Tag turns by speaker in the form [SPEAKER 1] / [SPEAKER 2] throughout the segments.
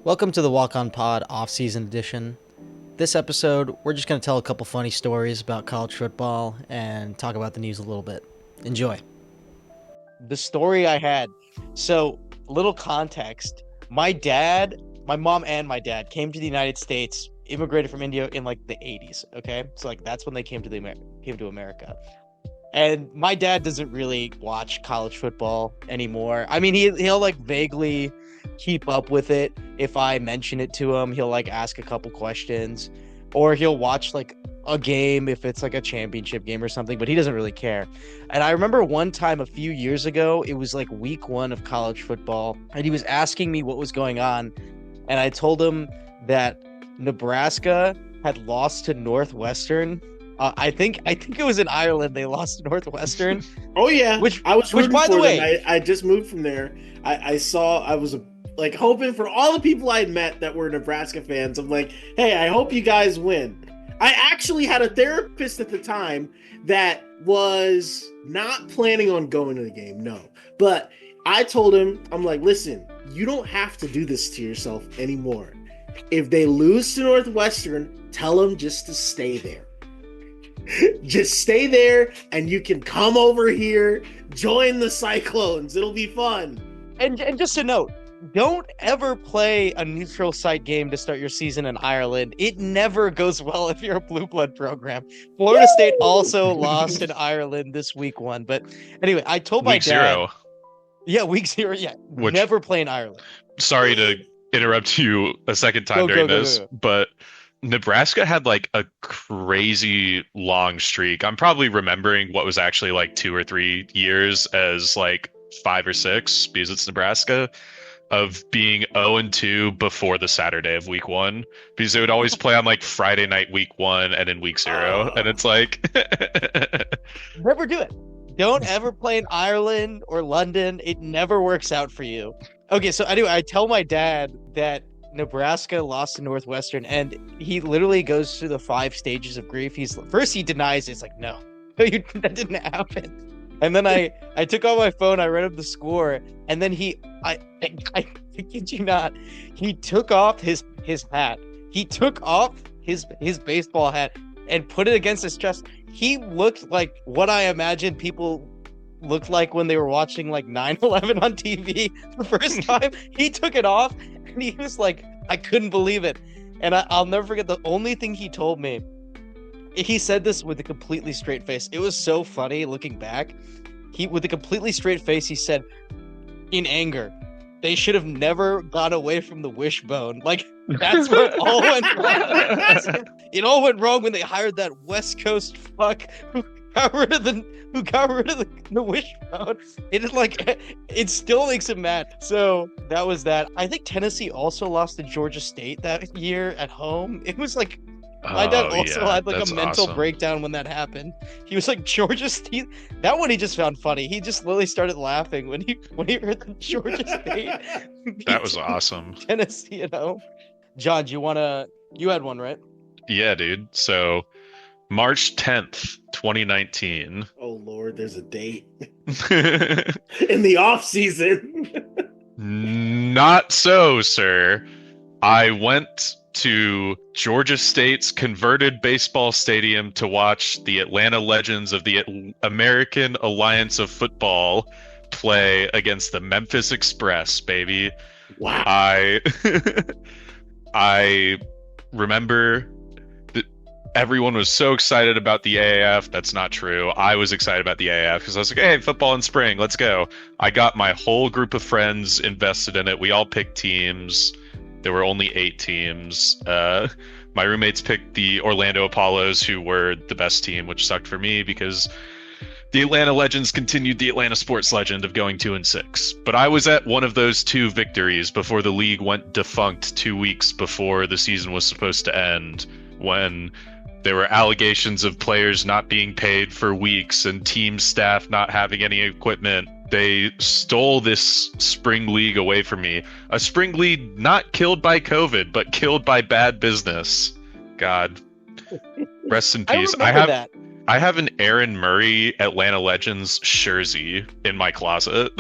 [SPEAKER 1] Welcome to the Walk On Pod Offseason edition. This episode, we're just going to tell a couple funny stories about college football and talk about the news a little bit. Enjoy. The story I had. So, little context. My mom and my dad came to the United States, immigrated from India in like the 80s, okay? So like that's when they came to America. And my dad doesn't really watch college football anymore. I mean, he'll like vaguely keep up with it. If I mention it to him, he'll like ask a couple questions, or he'll watch like a game if it's like a championship game or something, but he doesn't really care. And I remember one time a few years ago, it was like week 1 of college football, and he was asking me what was going on, and I told him that Nebraska had lost to Northwestern. I think it was in Ireland they lost to Northwestern.
[SPEAKER 2] Oh yeah, I was rooting
[SPEAKER 1] by the
[SPEAKER 2] for
[SPEAKER 1] way,
[SPEAKER 2] them. I just moved from there. I was like hoping for all the people I'd met that were Nebraska fans. I'm like, hey, I hope you guys win. I actually had a therapist at the time that was not planning on going to the game, no. But I told him, I'm like, listen, you don't have to do this to yourself anymore. If they lose to Northwestern, tell them just to stay there. Just stay there and you can come over here, join the Cyclones. It'll be fun.
[SPEAKER 1] And just a note, don't ever play a neutral site game to start your season in Ireland. It never goes well if you're a blue blood program. Florida State also lost in Ireland this week 1. But anyway, I told my dad.
[SPEAKER 3] Week 0.
[SPEAKER 1] Yeah, week 0. Yeah, never play in Ireland.
[SPEAKER 3] Sorry to interrupt you a second time during this, but Nebraska had like a crazy long streak. I'm probably remembering what was actually like 2 or 3 years as like 5 or 6, because it's Nebraska, of being 0-2 before the Saturday of week 1, because they would always play on like Friday night week 1 and then week 0. And it's like
[SPEAKER 1] never do it. Don't ever play in Ireland or London. It never works out for you. Okay, so anyway, I tell my dad that Nebraska lost to Northwestern, and he literally goes through the 5 stages of grief. First he denies it. It's like, no, that didn't happen. And then I took out my phone, I read up the score, and then I kid you not, he took off his hat. He took off his baseball hat and put it against his chest. He looked like what I imagine people looked like when they were watching like 9/11 on TV the first time. He took it off and he was like, I couldn't believe it. And I'll never forget the only thing he told me. He said this with a completely straight face. It was so funny looking back. With a completely straight face, he said, in anger, they should have never gone away from the wishbone. Like, that's what all went wrong. It all went wrong when they hired that West Coast fuck who got rid of the wishbone. It still makes him mad. So that was that. I think Tennessee also lost to Georgia State that year at home. It was like, my dad also had like a mental breakdown when that happened. He was like, Georgia State. That one he just found funny. He just literally started laughing when he heard the Georgia State.
[SPEAKER 3] That was awesome.
[SPEAKER 1] Tennessee at home. John, you had one, right?
[SPEAKER 3] Yeah, dude. So March 10th, 2019.
[SPEAKER 2] Oh Lord, there's a date. In the off season.
[SPEAKER 3] Not so, sir. I went to Georgia State's converted baseball stadium to watch the Atlanta Legends of the American Alliance of Football play against the Memphis Express, baby.
[SPEAKER 2] Wow.
[SPEAKER 3] I remember that everyone was so excited about the AAF. That's not true. I was excited about the AAF because I was like, hey, football in spring, let's go. I got my whole group of friends invested in it. We all picked teams. There were only 8 teams. My roommates picked the Orlando Apollos, who were the best team, which sucked for me because the Atlanta Legends continued the Atlanta sports legend of going 2-6. But I was at one of those 2 victories before the league went defunct 2 weeks before the season was supposed to end, when there were allegations of players not being paid for weeks and team staff not having any equipment. They stole this spring league away from me. A spring league not killed by COVID, but killed by bad business. God, rest in peace.
[SPEAKER 1] I remember that.
[SPEAKER 3] I have an Aaron Murray Atlanta Legends jersey in my closet.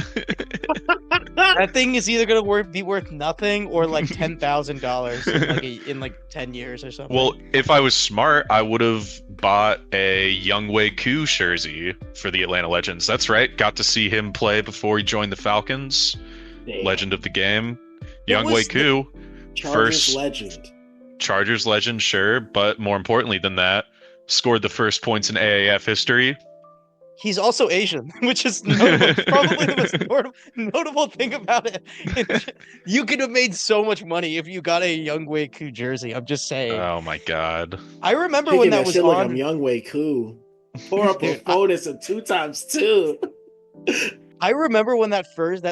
[SPEAKER 1] That thing is either gonna be worth nothing or like $10,000 in like 10 years or something.
[SPEAKER 3] Well, if I was smart, I would have bought a Younghoe Koo jersey for the Atlanta Legends. That's right. Got to see him play before he joined the Falcons.
[SPEAKER 2] Damn.
[SPEAKER 3] Legend of the game.
[SPEAKER 1] It was
[SPEAKER 3] Younghoe Koo.
[SPEAKER 2] Chargers legend.
[SPEAKER 3] Chargers legend, sure, but more importantly than that, scored the first points in AAF history.
[SPEAKER 1] He's also Asian, which is notable. Probably the most notable thing about it. You could have made so much money if you got a Younghoe Koo jersey. I'm just saying.
[SPEAKER 3] Oh my god.
[SPEAKER 1] I remember when that was
[SPEAKER 2] shit
[SPEAKER 1] on.
[SPEAKER 2] Like I'm Younghoe Koo. Pour up a bonus of 2x2.
[SPEAKER 1] I remember when that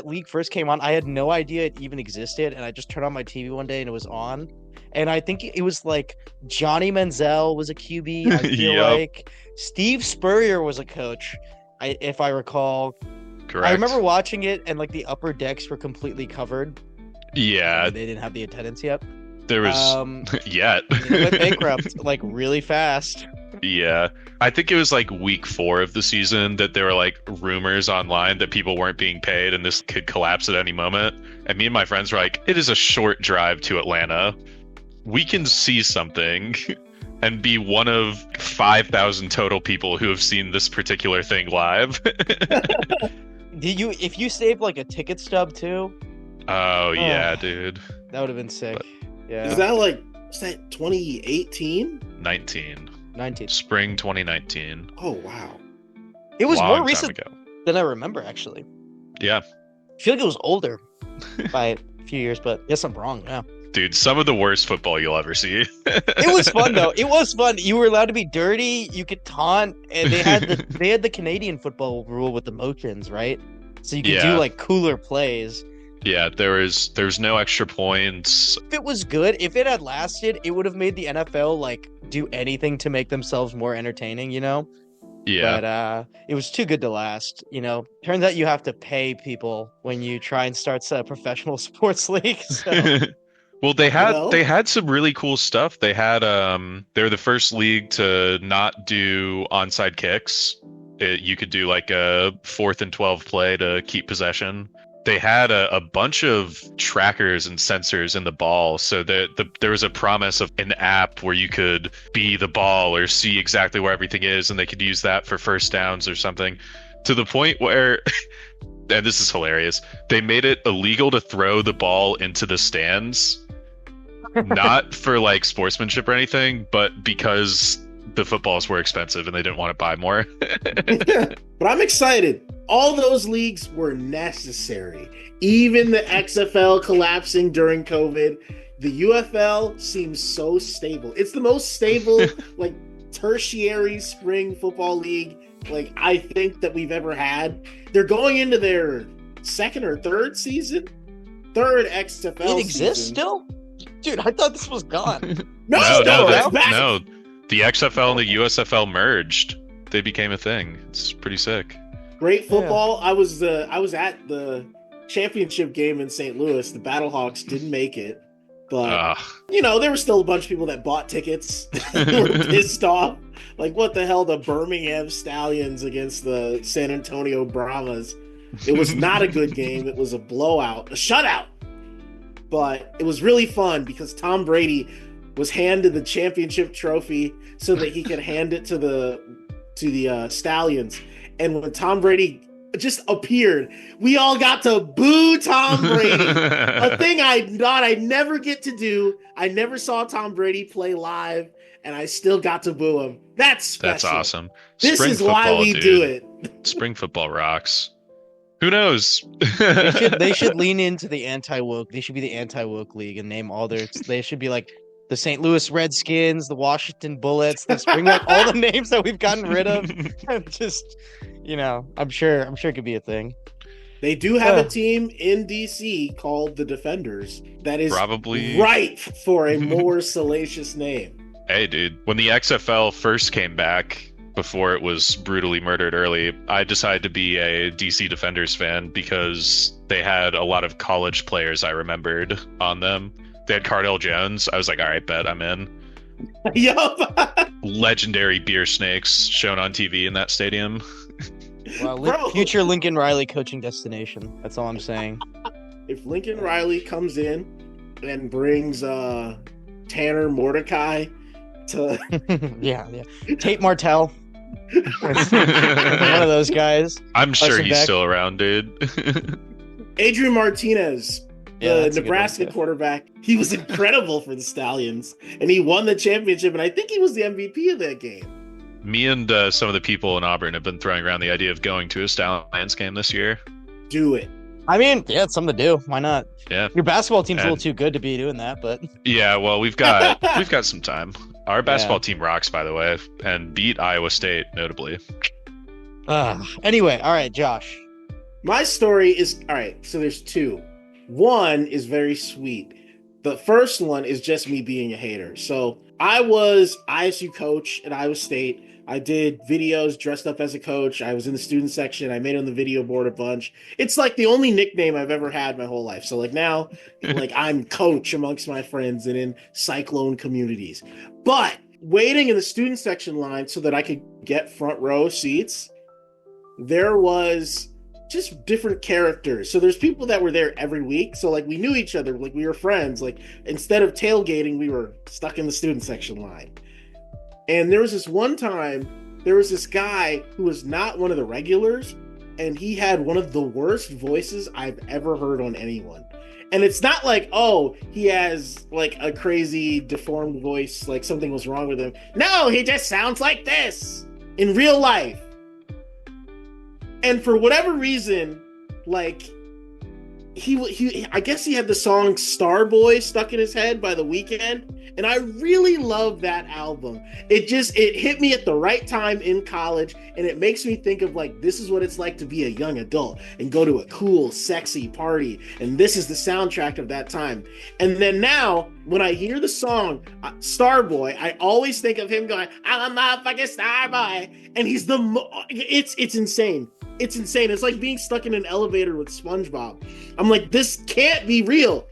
[SPEAKER 1] league first came on. I had no idea it even existed, and I just turned on my TV one day and it was on. And I think it was like Johnny Manziel was a QB. I feel
[SPEAKER 3] Yep.
[SPEAKER 1] like Steve Spurrier was a coach, if I recall.
[SPEAKER 3] Correct.
[SPEAKER 1] I remember watching it, and like the upper decks were completely covered.
[SPEAKER 3] Yeah,
[SPEAKER 1] They didn't have the attendance yet.
[SPEAKER 3] there was yet.
[SPEAKER 1] They went bankrupt like really fast.
[SPEAKER 3] Yeah. I think it was like week 4 of the season that there were like rumors online that people weren't being paid and this could collapse at any moment. And me and my friends were like, it is a short drive to Atlanta. We can see something and be one of 5,000 total people who have seen this particular thing live.
[SPEAKER 1] If you saved like a ticket stub too?
[SPEAKER 3] Oh yeah, dude.
[SPEAKER 1] That would have been sick.
[SPEAKER 3] But-
[SPEAKER 1] Yeah.
[SPEAKER 2] Is that 2018?
[SPEAKER 1] 19.
[SPEAKER 3] Spring 2019.
[SPEAKER 2] Oh wow.
[SPEAKER 1] It was
[SPEAKER 3] Long
[SPEAKER 1] more
[SPEAKER 3] time
[SPEAKER 1] recent
[SPEAKER 3] ago.
[SPEAKER 1] than I remember, actually.
[SPEAKER 3] Yeah.
[SPEAKER 1] I feel like it was older by a few years, but yes, I'm wrong. Yeah.
[SPEAKER 3] Dude, some of the worst football you'll ever see.
[SPEAKER 1] It was fun though. It was fun. You were allowed to be dirty. You could taunt, and they had the Canadian football rule with the motions, right? So you could
[SPEAKER 3] Yeah.
[SPEAKER 1] do like cooler plays.
[SPEAKER 3] Yeah, there's no extra points.
[SPEAKER 1] If it was good, if it had lasted, it would have made the NFL like do anything to make themselves more entertaining, you know?
[SPEAKER 3] Yeah.
[SPEAKER 1] But it was too good to last, you know. Turns out you have to pay people when you try and start a professional sports league. So.
[SPEAKER 3] Well, they
[SPEAKER 2] Well-
[SPEAKER 3] had some really cool stuff. They had they're the first league to not do onside kicks. You could do like a 4th and 12 play to keep possession. They had a bunch of trackers and sensors in the ball, so there was a promise of an app where you could be the ball or see exactly where everything is, and they could use that for first downs or something. To the point where, and this is hilarious, they made it illegal to throw the ball into the stands, not for like sportsmanship or anything, but because the footballs were expensive and they didn't want to buy more.
[SPEAKER 2] But I'm excited. All those leagues were necessary. Even the XFL collapsing during COVID, the UFL seems so stable. It's the most stable, like tertiary spring football league, like I think that we've ever had. They're going into their second or third season, third XFL.
[SPEAKER 1] It exists
[SPEAKER 2] season.
[SPEAKER 1] still? Dude, I thought this was gone.
[SPEAKER 2] No,
[SPEAKER 3] no,
[SPEAKER 2] it's back.
[SPEAKER 3] no. The XFL and the USFL merged. They became a thing. It's pretty sick.
[SPEAKER 2] Great football. I was at the championship game in St. Louis. The Battlehawks didn't make it, but you know there were still a bunch of people that bought tickets. Were pissed off. Like what the hell? The Birmingham Stallions against the San Antonio Brahmas. It was not a good game. It was a blowout, a shutout. But it was really fun because Tom Brady was handed the championship trophy so that he could hand it to the Stallions. And when Tom Brady just appeared, we all got to boo Tom Brady. A thing I thought I'd never get to do. I never saw Tom Brady play live, and I still got to boo him. That's special.
[SPEAKER 3] That's awesome.
[SPEAKER 2] This
[SPEAKER 3] Spring
[SPEAKER 2] is why
[SPEAKER 3] football,
[SPEAKER 2] we
[SPEAKER 3] dude.
[SPEAKER 2] do it.
[SPEAKER 3] Spring football rocks. Who knows?
[SPEAKER 1] They should lean into the anti-woke. They should be the anti-woke league and name all their. They should be like the St. Louis Redskins, the Washington Bullets. Let's bring up all the names that we've gotten rid of. Just, you know, I'm sure it could be a thing.
[SPEAKER 2] They do have a team in DC called the Defenders that is
[SPEAKER 3] Probably
[SPEAKER 2] ripe for a more salacious name.
[SPEAKER 3] Hey, dude. When the XFL first came back, before it was brutally murdered early, I decided to be a DC Defenders fan because they had a lot of college players I remembered on them. They had Cardell Jones. I was like, all right, bet I'm in.
[SPEAKER 2] Yup.
[SPEAKER 3] Legendary beer snakes shown on TV in that stadium.
[SPEAKER 1] Well,
[SPEAKER 2] Bro.
[SPEAKER 1] future Lincoln Riley coaching destination. That's all I'm saying.
[SPEAKER 2] If Lincoln Riley comes in and brings Tanner Mordecai to
[SPEAKER 1] Yeah. Tate Martell. One of those guys.
[SPEAKER 3] I'm sure
[SPEAKER 1] Carson
[SPEAKER 3] he's
[SPEAKER 1] Beck.
[SPEAKER 3] still around, dude.
[SPEAKER 2] Adrian Martinez,
[SPEAKER 1] Yeah,
[SPEAKER 2] the
[SPEAKER 1] that's a good one,
[SPEAKER 2] Nebraska
[SPEAKER 1] too.
[SPEAKER 2] quarterback, he was incredible for the Stallions, and he won the championship, and I think he was the MVP of that game.
[SPEAKER 3] Me and some of the people in Auburn have been throwing around the idea of going to a Stallions game this year.
[SPEAKER 2] Do it.
[SPEAKER 1] I mean, yeah, it's something to do. Why not?
[SPEAKER 3] Yeah.
[SPEAKER 1] Your basketball team's a
[SPEAKER 3] And-
[SPEAKER 1] little too good to be doing that, but
[SPEAKER 3] Yeah, well, we've got some time. Our basketball team rocks, by the way, and beat Iowa State notably.
[SPEAKER 1] anyway, all right, Josh.
[SPEAKER 2] My story is all right. So there's two. One is very sweet. The first one is just me being a hater. So I was ISU coach at Iowa State. I did videos dressed up as a coach. I was in the student section. I made on the video board a bunch. It's like the only nickname I've ever had my whole life. So like now, like I'm coach amongst my friends and in Cyclone communities. But waiting in the student section line so that I could get front row seats, there was just different characters. So there's people that were there every week. So like we knew each other, like we were friends. Like instead of tailgating, we were stuck in the student section line. And there was this one time, there was this guy who was not one of the regulars, and he had one of the worst voices I've ever heard on anyone. And it's not like, oh, he has like a crazy deformed voice, like something was wrong with him. No, he just sounds like this in real life. And for whatever reason, like he I guess he had the song Starboy stuck in his head by The Weeknd, and I really love that album. It hit me at the right time in college, and it makes me think of like, this is what it's like to be a young adult and go to a cool, sexy party, and this is the soundtrack of that time. And then now, when I hear the song Starboy, I always think of him going, "I'm a motherfucking Starboy," and he's it's insane. It's insane. It's like being stuck in an elevator with SpongeBob. I'm like, this can't be real.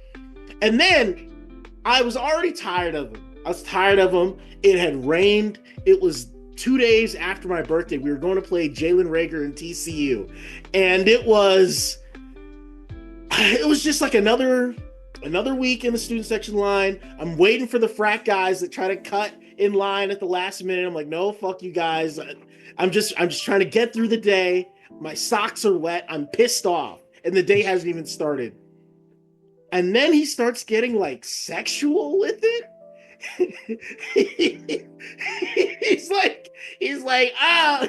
[SPEAKER 2] And then I was already tired of him. I was tired of him. It had rained. It was 2 days after my birthday. We were going to play Jalen Reagor and TCU. And it was just like another week in the student section line. I'm waiting for the frat guys that try to cut in line at the last minute. I'm like, no, fuck you guys. I'm just trying to get through the day. My socks are wet. I'm pissed off. And the day hasn't even started. And then he starts getting like sexual with it. he's like, oh,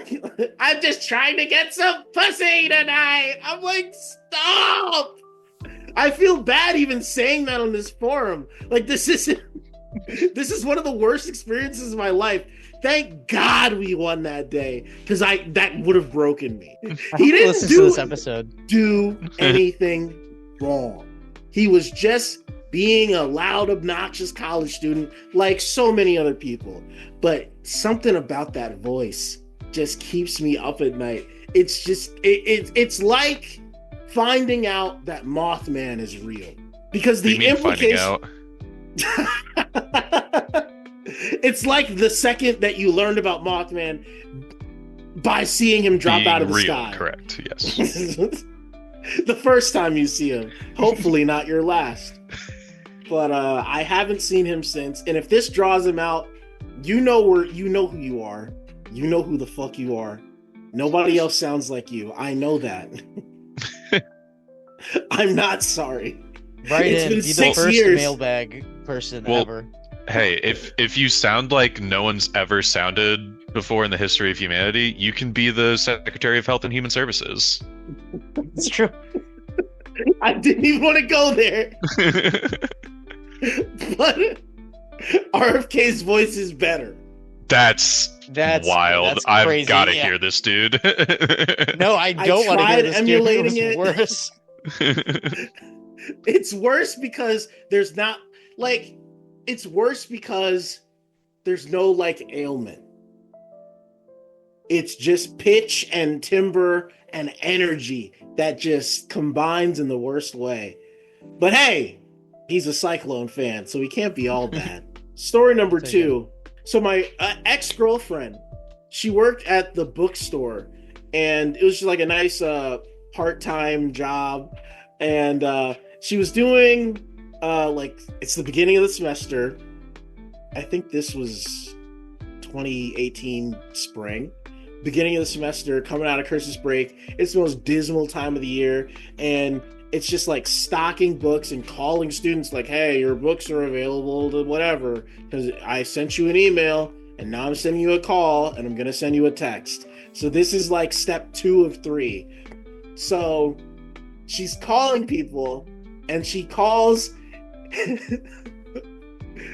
[SPEAKER 2] I'm just trying to get some pussy tonight. I'm like, stop. I feel bad even saying that on this forum. Like, this is one of the worst experiences of my life. Thank God we won that day, because that would have broken me. He didn't
[SPEAKER 1] listen to this episode.
[SPEAKER 2] do anything wrong. He was just being a loud, obnoxious college student like so many other people. But something about that voice just keeps me up at night. It's just it's like finding out that Mothman is real, because the implication. It's like the second that you learned about Mothman by seeing him drop out of the sky.
[SPEAKER 3] Correct, yes.
[SPEAKER 2] The first time you see him. Hopefully not your last. But I haven't seen him since. And if this draws him out, you know who you are. You know who the fuck you are. Nobody else sounds like you. I know that. I'm not sorry.
[SPEAKER 1] Right,
[SPEAKER 2] It's
[SPEAKER 1] in.
[SPEAKER 2] been
[SPEAKER 1] Be the
[SPEAKER 2] 6
[SPEAKER 1] first
[SPEAKER 2] years.
[SPEAKER 1] mailbag person
[SPEAKER 3] Well,
[SPEAKER 1] ever.
[SPEAKER 3] Hey, if you sound like no one's ever sounded before in the history of humanity, you can be the Secretary of Health and Human Services.
[SPEAKER 1] It's true.
[SPEAKER 2] I didn't even want to go there. But RFK's voice is better.
[SPEAKER 3] That's wild.
[SPEAKER 1] That's
[SPEAKER 3] I've
[SPEAKER 1] crazy,
[SPEAKER 3] got to
[SPEAKER 1] yeah.
[SPEAKER 3] hear this, dude.
[SPEAKER 1] No, I don't want to hear
[SPEAKER 2] tried
[SPEAKER 1] this.
[SPEAKER 2] emulating
[SPEAKER 1] Dude. It was
[SPEAKER 2] it.
[SPEAKER 1] worse.
[SPEAKER 2] It's worse because there's not like it's worse because there's no like ailment. It's just pitch and timbre and energy that just combines in the worst way. But hey, he's a Cyclone fan, so he can't be all bad. Story number
[SPEAKER 1] Take
[SPEAKER 2] 2. So my ex-girlfriend, she worked at the bookstore, and it was just like a nice part-time job, and she was doing like it's the beginning of the semester. I think this was 2018 spring, beginning of the semester, coming out of Christmas break. It's the most dismal time of the year, and it's just like stocking books and calling students like, hey, your books are available to whatever, because I sent you an email and now I'm sending you a call and I'm going to send you a text. So this is like step 2 of 3. So she's calling people, and she calls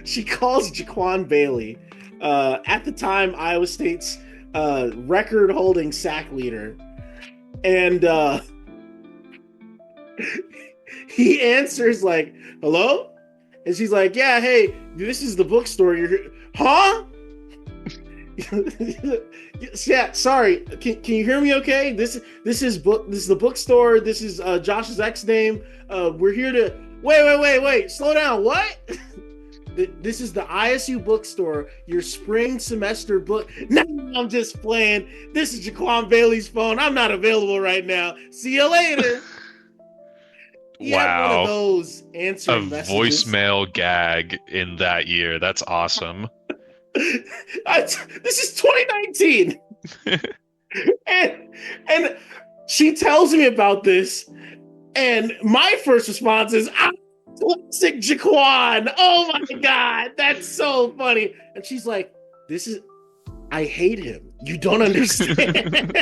[SPEAKER 2] Jaquan Bailey, at the time Iowa State's record-holding sack leader, and he answers like, hello? And she's like, yeah, hey, this is the bookstore. Huh? Yeah, sorry. Can you hear me okay? This is the bookstore. This is Josh's ex name. We're here to wait. Slow down. What? This is the ISU bookstore, your spring semester book. No, I'm just playing. This is Jaquan Bailey's phone. I'm not available right now. See you later. He had one of those answering messages.
[SPEAKER 3] Voicemail gag in that year. That's awesome.
[SPEAKER 2] This is 2019. and she tells me about this, and my first response is, classic Jaquan. Oh my God, that's so funny. And she's like, I hate him. You don't understand.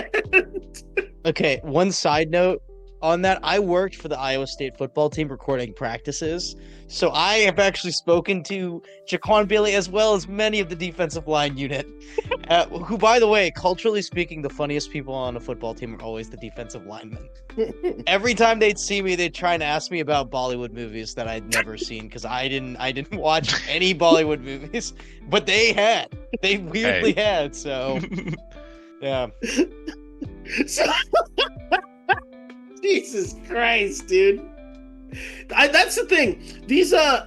[SPEAKER 1] Okay, one side note on that, I worked for the Iowa State football team recording practices, so I have actually spoken to Jaquan Bailey as well as many of the defensive line unit, who, by the way, culturally speaking, the funniest people on a football team are always the defensive linemen. Every time they'd see me, they'd try and ask me about Bollywood movies that I'd never seen, because I didn't watch any Bollywood movies, but they weirdly had, so yeah.
[SPEAKER 2] Jesus Christ, dude. That's the thing. These all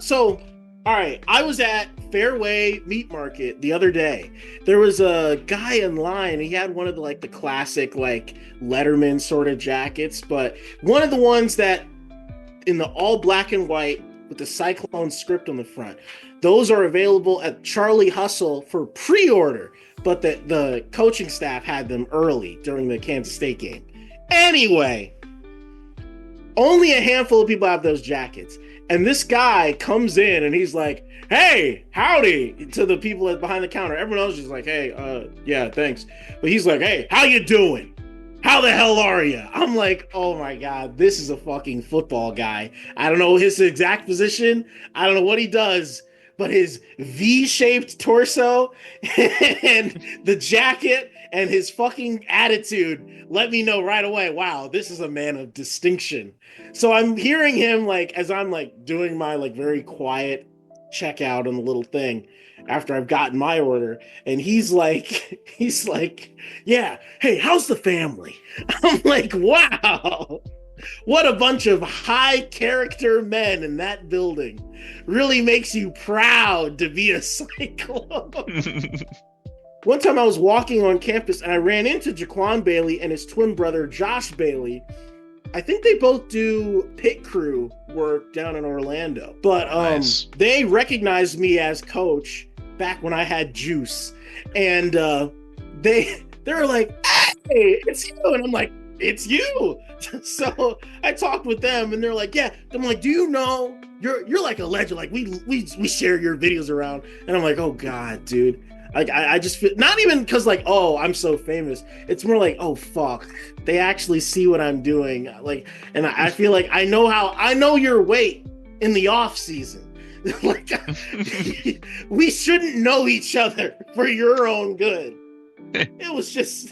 [SPEAKER 2] right, I was at Fairway Meat Market the other day. There was a guy in line. He had one of the classic Letterman sort of jackets, but one of the ones that in the all black and white with the Cyclone script on the front. Those are available at Charlie Hustle for pre-order, but the coaching staff had them early during the Kansas State game. Anyway, only a handful of people have those jackets. And this guy comes in and he's like, hey, howdy, to the people behind the counter. Everyone else is just like, hey, yeah, thanks. But he's like, hey, how you doing? How the hell are you? I'm like, oh my God, this is a fucking football guy. I don't know his exact position. I don't know what he does, but his V-shaped torso and the jacket and his fucking attitude let me know right away, wow, this is a man of distinction. So I'm hearing him as I'm doing my very quiet checkout on the little thing after I've gotten my order, and he's like, yeah, hey, how's the family? I'm like, wow, what a bunch of high character men in that building. Really makes you proud to be a Cyclone. One time I was walking on campus and I ran into Jaquan Bailey and his twin brother, Josh Bailey. I think they both do pit crew work down in Orlando, but nice. They recognized me as coach back when I had juice, and they were like, hey, it's you, and I'm like, it's you. So I talked with them, and they're like, yeah. I'm like, do you know you're like a legend? Like we share your videos around, and I'm like, oh God, dude. Like I just feel, not even because oh, I'm so famous. It's more like, oh fuck, they actually see what I'm doing. And I feel like I know your weight in the off season. We shouldn't know each other for your own good. It was just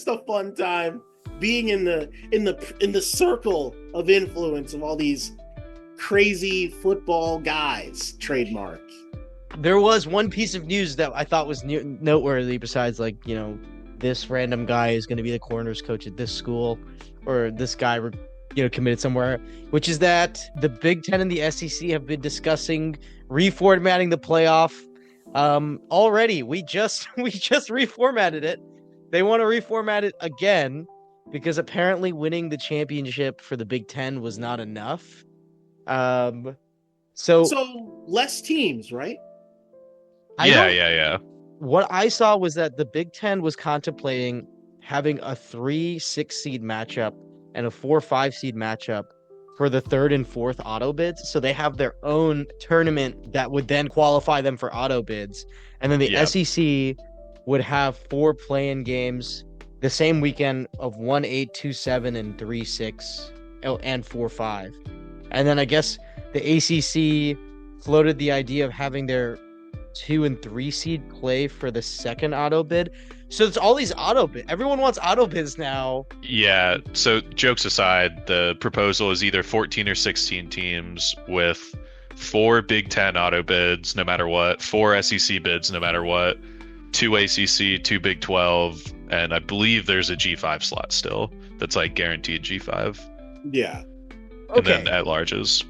[SPEAKER 2] a fun time being in the circle of influence of all these crazy football guys. Trademark.
[SPEAKER 1] There was one piece of news that I thought was noteworthy besides, this random guy is going to be the corners coach at this school, or this guy, committed somewhere, which is that the Big Ten and the SEC have been discussing reformatting the playoff Already we just reformatted it. They want to reformat it again because apparently winning the championship for the Big Ten was not enough. So
[SPEAKER 2] less teams, right?
[SPEAKER 3] Yeah.
[SPEAKER 1] What I saw was that the Big Ten was contemplating having a 3-6 seed matchup and a 4-5 seed matchup for the third and fourth auto bids. So they have their own tournament that would then qualify them for auto bids. And then the SEC would have 4 play-in games the same weekend of 1-8, 2-7, and 3-6, and 4-5. And then I guess the ACC floated the idea of having their 2 and 3 seed play for the second auto bid. So it's all these auto bids. Everyone wants auto bids now.
[SPEAKER 3] Yeah. So jokes aside, the proposal is either 14 or 16 teams with 4 Big Ten auto bids, no matter what, 4 SEC bids, no matter what, 2 ACC, 2 Big 12, and I believe there's a G5 slot still that's like guaranteed G5.
[SPEAKER 2] Yeah.
[SPEAKER 3] And then at larges.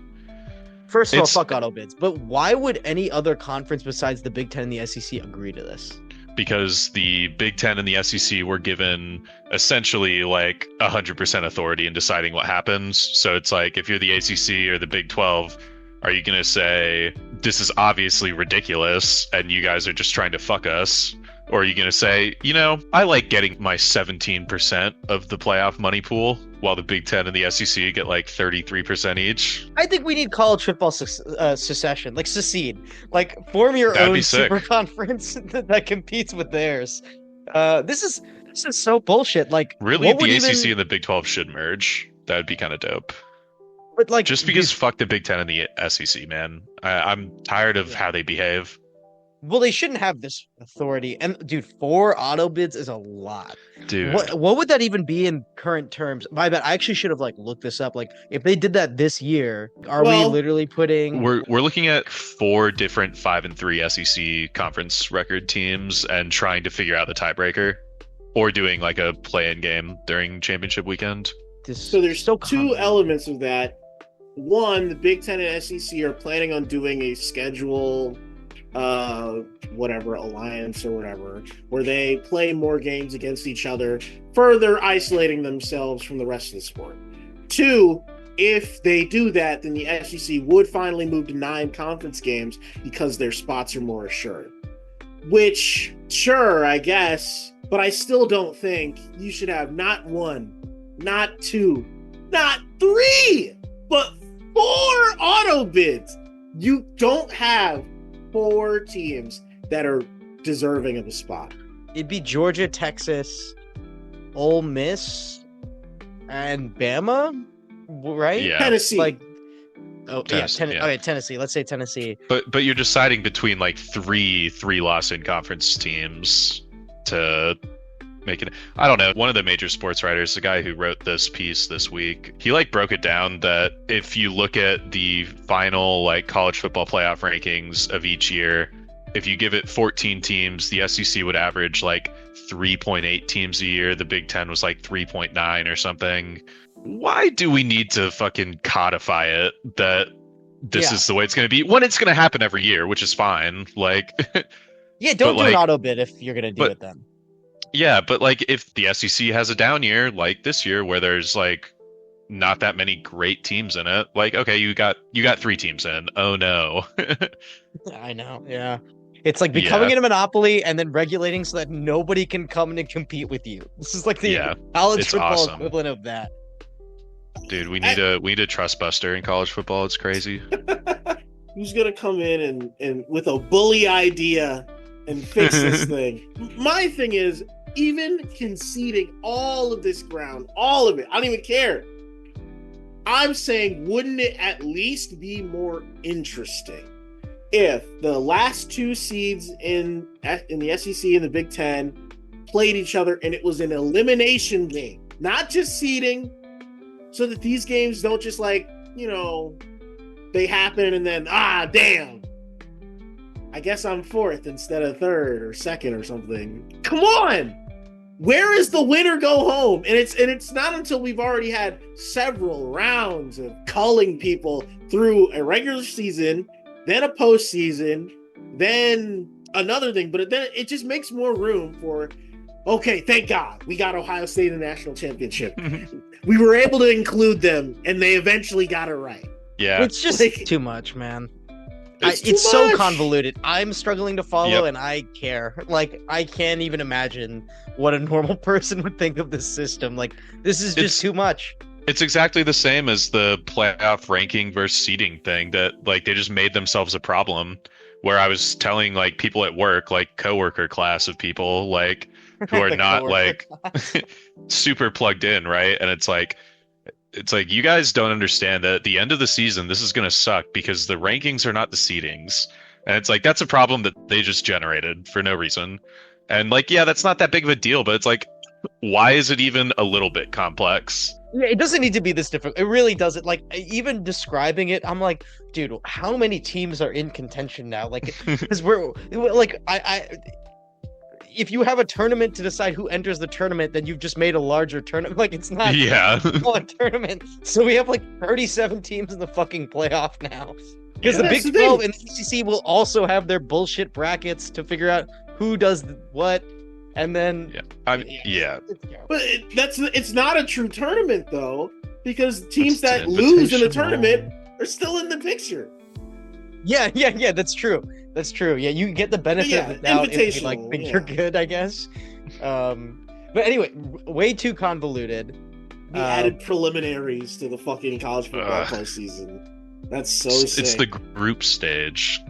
[SPEAKER 1] First of all, fuck auto bids. But why would any other conference besides the Big Ten and the SEC agree to this?
[SPEAKER 3] Because the Big Ten and the SEC were given essentially like 100% authority in deciding what happens. So it's like, if you're the ACC or the Big 12, are you going to say, this is obviously ridiculous and you guys are just trying to fuck us? Or are you going to say, I like getting my 17% of the playoff money pool, while the Big Ten and the SEC get like 33% each?
[SPEAKER 1] I think we need college football secession, like secede, like form your own super conference that competes with theirs. This is so bullshit. Like,
[SPEAKER 3] really, the ACC and the Big 12 should merge. That would be kind of dope.
[SPEAKER 1] But like,
[SPEAKER 3] just because fuck the Big Ten and the SEC, man. I'm tired of how they behave.
[SPEAKER 1] Well, they shouldn't have this authority. And dude, 4 auto bids is a lot.
[SPEAKER 3] Dude,
[SPEAKER 1] what would that even be in current terms? My bad. I actually should have looked this up. Like, if they did that this year, we literally putting?
[SPEAKER 3] We're looking at 4 different 5-3 SEC conference record teams and trying to figure out the tiebreaker, or doing like a play-in game during championship weekend.
[SPEAKER 2] So there's 2 elements of that. One, the Big Ten and SEC are planning on doing a schedule, alliance or whatever, where they play more games against each other, further isolating themselves from the rest of the sport. 2, if they do that, then the SEC would finally move to 9 conference games because their spots are more assured. Which, sure, I guess, but I still don't think you should have not 1, not 2, not 3, but 4 auto bids. You don't have 4 teams that are deserving of a spot.
[SPEAKER 1] It'd be Georgia, Texas, Ole Miss, and Bama, right?
[SPEAKER 3] Yeah.
[SPEAKER 2] Tennessee.
[SPEAKER 1] Tennessee. Okay, Tennessee. Let's say Tennessee.
[SPEAKER 3] But you're deciding between like 3 loss in conference teams to make it. I don't know. One of the major sports writers, the guy who wrote this piece this week, he broke it down that if you look at the final college football playoff rankings of each year, if you give it 14 teams, the SEC would average 3.8 teams a year. The Big Ten was 3.9 or something. Why do we need to fucking codify it that this is the way it's going to be when it's going to happen every year, which is fine.
[SPEAKER 1] Yeah, don't do an auto bid if you're going to do it then.
[SPEAKER 3] Yeah, but if the SEC has a down year like this year where there's not that many great teams in it, okay, you got 3 teams in. Oh no.
[SPEAKER 1] I know. Yeah. It's becoming a monopoly and then regulating so that nobody can come in and compete with you. This is the college football equivalent of that.
[SPEAKER 3] Dude, we need a trust buster in college football. It's crazy.
[SPEAKER 2] Who's gonna come in and with a bully idea and fix this thing? My thing is, even conceding all of this ground, all of it, I don't even care. I'm saying, wouldn't it at least be more interesting if the last 2 seeds in the SEC and the Big Ten played each other and it was an elimination game, not just seeding, so that these games don't just they happen and then, damn, I guess I'm 4th instead of 3rd or 2nd or something. Come on! Where is the winner go home? And it's not until we've already had several rounds of culling people through a regular season, then a postseason, then another thing, but then it just makes more room for, okay, thank God we got Ohio State in the national championship. We were able to include them, and they eventually got it right.
[SPEAKER 3] Yeah.
[SPEAKER 1] It's just too much, man.
[SPEAKER 2] It's
[SPEAKER 1] so convoluted. I'm struggling to follow, and I care. Like, I can't even imagine what a normal person would think of this system. Like, this is just too much.
[SPEAKER 3] It's exactly the same as the playoff ranking versus seeding thing that, like, they just made themselves a problem. Where I was telling, like, people at work, like, coworker class of people, like, who are not, like, super plugged in, right? And it's like, you guys don't understand that at the end of the season, this is going to suck because the rankings are not the seedings. And it's like, that's a problem that they just generated for no reason. And, like, yeah, that's not that big of a deal, but it's like, why is it even a little bit complex?
[SPEAKER 1] Yeah, it doesn't need to be this difficult. It really doesn't. Like, even describing it, I'm like, dude, how many teams are in contention now? Like, because we're like, if you have a tournament to decide who enters the tournament, then you've just made a larger tournament. Like, it's not a tournament. So we have like 37 teams in the fucking playoff now. Because the Big 12 and the ACC will also have their bullshit brackets to figure out who does what. And then
[SPEAKER 2] but it's not a true tournament though, because teams that lose in the tournament are still in the picture.
[SPEAKER 1] Yeah, that's true. Yeah, you get the benefit of the doubt if you like think you're good, I guess. But anyway, way too convoluted.
[SPEAKER 2] We added preliminaries to the fucking college football postseason. That's so sick.
[SPEAKER 3] It's the group stage.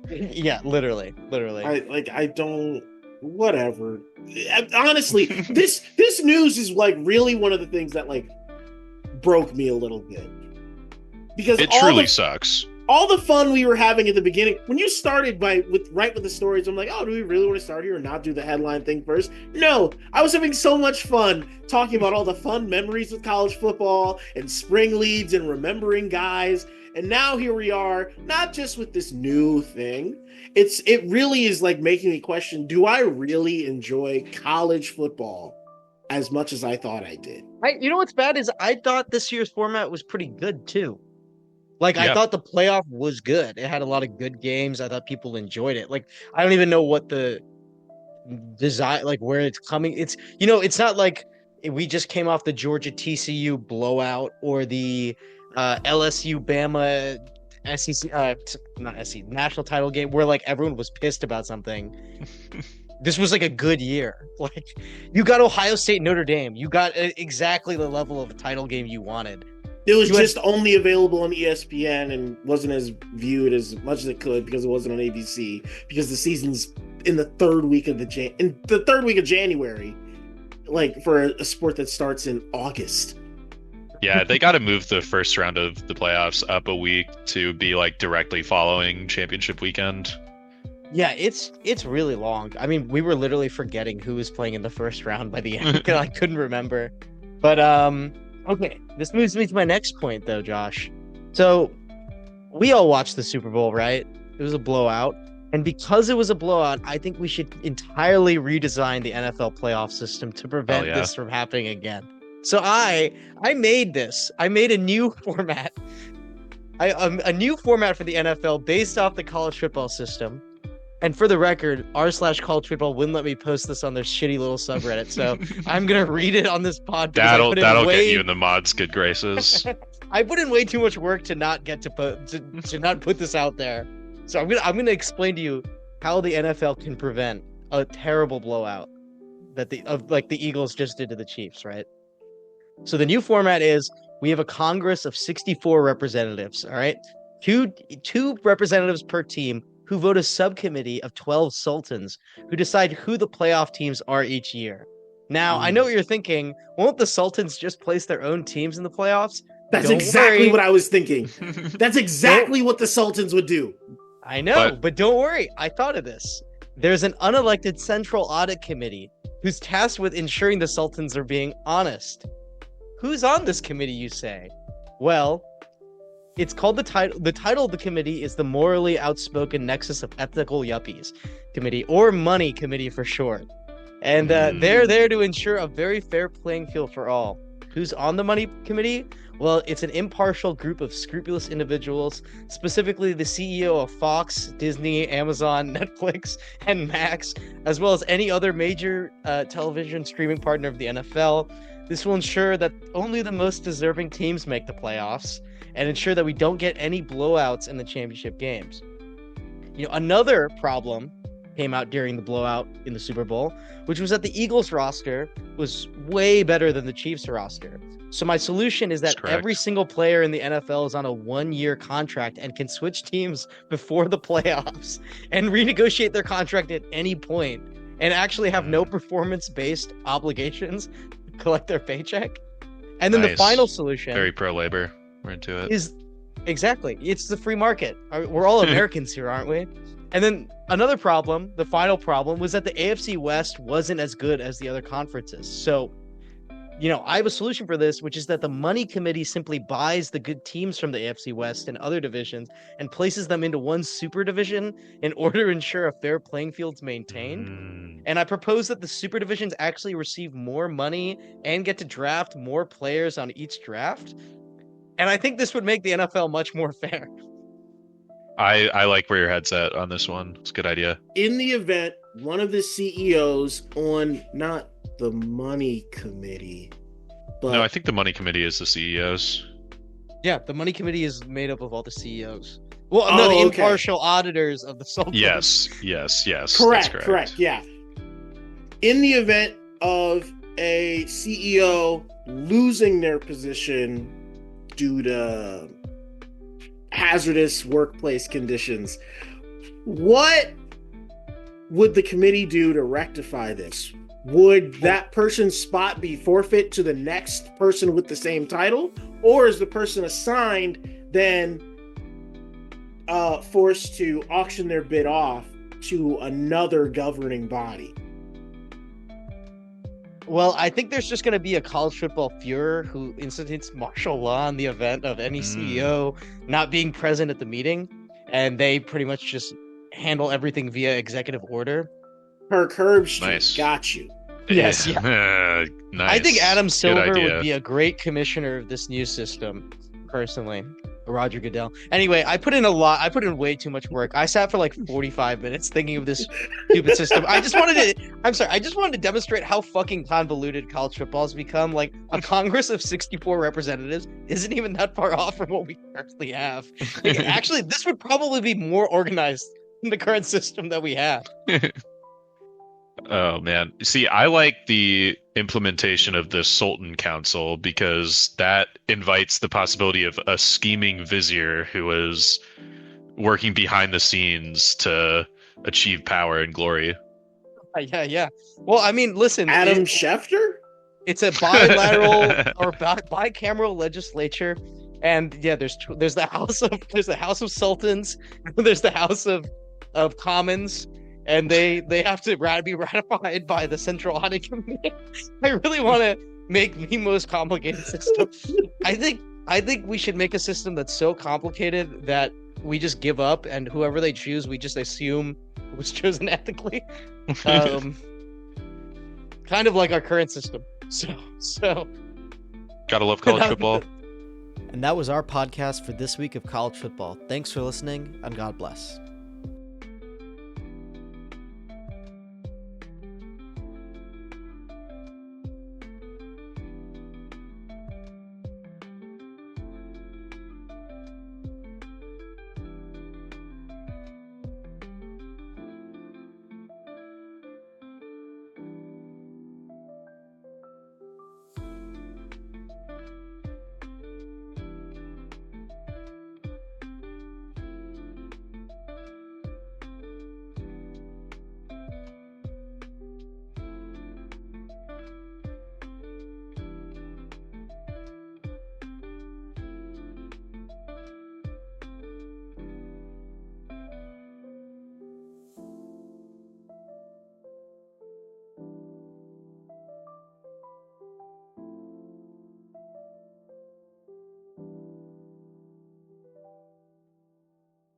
[SPEAKER 1] Yeah, literally.
[SPEAKER 2] I don't. Whatever. Honestly, this news is like really one of the things that like broke me a little bit, because
[SPEAKER 3] it truly sucks.
[SPEAKER 2] All the fun we were having at the beginning, when you started with the stories, I'm like, oh, do we really want to start here and not do the headline thing first? No, I was having so much fun talking about all the fun memories with college football and spring leads and remembering guys. And now here we are, not just with this new thing. It really is like making me question, do I really enjoy college football as much as I thought I did?
[SPEAKER 1] You know what's bad is I thought this year's format was pretty good too. Like, I thought the playoff was good. It had a lot of good games. I thought people enjoyed it. Like, I don't even know what the design, like where it's coming. It's, it's not like we just came off the Georgia TCU blowout or the LSU Bama SEC, not SEC, national title game where like everyone was pissed about something. This was like a good year. Like, you got Ohio State, Notre Dame. You got exactly the level of title game you wanted.
[SPEAKER 2] It was just only available on ESPN and wasn't as viewed as much as it could because it wasn't on ABC, because the season's in the third week of January, like for a sport that starts in August.
[SPEAKER 3] Yeah, they got to move the first round of the playoffs up a week to be like directly following championship weekend.
[SPEAKER 1] Yeah, it's really long. I mean, we were literally forgetting who was playing in the first round by the end. I couldn't remember. But okay, this moves me to my next point though, Josh. So we all watched the Super Bowl, right? It was a blowout. And because it was a blowout, I think we should entirely redesign the NFL playoff system to prevent this from happening again. So I made this. I made a new format. A new format for the NFL based off the college football system. And for the record, r/college football wouldn't let me post this on their shitty little subreddit. So I'm going to read it on this podcast.
[SPEAKER 3] That'll get you in the mods' good graces.
[SPEAKER 1] I put in way too much work to not get to not put this out there. So I'm going to explain to you how the NFL can prevent a terrible blowout that the Eagles just did to the Chiefs, right? So the new format is we have a Congress of 64 representatives, all right? Two representatives per team who vote a subcommittee of 12 sultans who decide who the playoff teams are each year. Now, I know what you're thinking. Won't the sultans just place their own teams in the playoffs?
[SPEAKER 2] That's exactly what I was thinking. That's exactly what the sultans would do.
[SPEAKER 1] I know, but don't worry. I thought of this. There's an unelected central audit committee who's tasked with ensuring the sultans are being honest. Who's on this committee, you say? Well, it's called the title of the committee is the Morally Outspoken Nexus of Ethical Yuppies Committee, or Money Committee for short. And they're there to ensure a very fair playing field for all. Who's on the money committee? Well, it's an impartial group of scrupulous individuals, specifically the CEO of Fox, Disney, Amazon, Netflix, and Max, as well as any other major television streaming partner of the NFL. This will ensure that only the most deserving teams make the playoffs and ensure that we don't get any blowouts in the championship games. Another problem came out during the blowout in the Super Bowl, which was that the Eagles roster was way better than the Chiefs roster. So my solution is that every single player in the NFL is on a 1-year contract and can switch teams before the playoffs and renegotiate their contract at any point and actually have no performance-based obligations to collect their paycheck. And then the final solution,
[SPEAKER 3] very pro-labor, we're into it,
[SPEAKER 1] is exactly, it's the free market. We're all Americans here, aren't we? And then another problem, the final problem, was that the AFC West wasn't as good as the other conferences. So, I have a solution for this, which is that the money committee simply buys the good teams from the AFC West and other divisions and places them into one super division in order to ensure a fair playing field is maintained. And I propose that the super divisions actually receive more money and get to draft more players on each draft. And I think this would make the NFL much more fair.
[SPEAKER 3] I like where your head's at on this one. It's a good idea.
[SPEAKER 2] In the event, one of the CEOs on not the money committee, but
[SPEAKER 3] no, I think the money committee is the CEOs.
[SPEAKER 1] Yeah, the money committee is made up of all the CEOs. Well, no, the impartial auditors of the Sultan.
[SPEAKER 3] Yes.
[SPEAKER 2] Correct. Yeah. In the event of a CEO losing their position due to hazardous workplace conditions, what would the committee do to rectify this? Would that person's spot be forfeit to the next person with the same title? Or is the person assigned then forced to auction their bid off to another governing body?
[SPEAKER 1] Well, I think there's just going to be a college football Führer who institutes martial law in the event of any CEO not being present at the meeting, and they pretty much just handle everything via executive order.
[SPEAKER 2] Per curb street, got you.
[SPEAKER 1] Yes, yeah.
[SPEAKER 3] Nice.
[SPEAKER 1] I think Adam Silver would be a great commissioner of this new system, personally. Roger Goodell. Anyway, I put in way too much work. I sat for like 45 minutes thinking of this stupid system. I just wanted to demonstrate how fucking convoluted college football has become. Like, a Congress of 64 representatives isn't even that far off from what we currently have. Like, actually, this would probably be more organized than the current system that we have.
[SPEAKER 3] Oh man. See, I like the implementation of the Sultan Council because that invites the possibility of a scheming vizier who is working behind the scenes to achieve power and glory.
[SPEAKER 1] Yeah. Well, I mean, listen,
[SPEAKER 2] Adam Schefter?
[SPEAKER 1] It's a bilateral or bicameral legislature, and yeah, there's the House of Sultans, there's the House of Commons. And they have to be ratified by the Central Audit Committee. I really want to make the most complicated system. I think we should make a system that's so complicated that we just give up, and whoever they choose, we just assume was chosen ethically. Kind of like our current system. So.
[SPEAKER 3] Gotta love college football.
[SPEAKER 1] And that was our podcast for this week of college football. Thanks for listening, and God bless.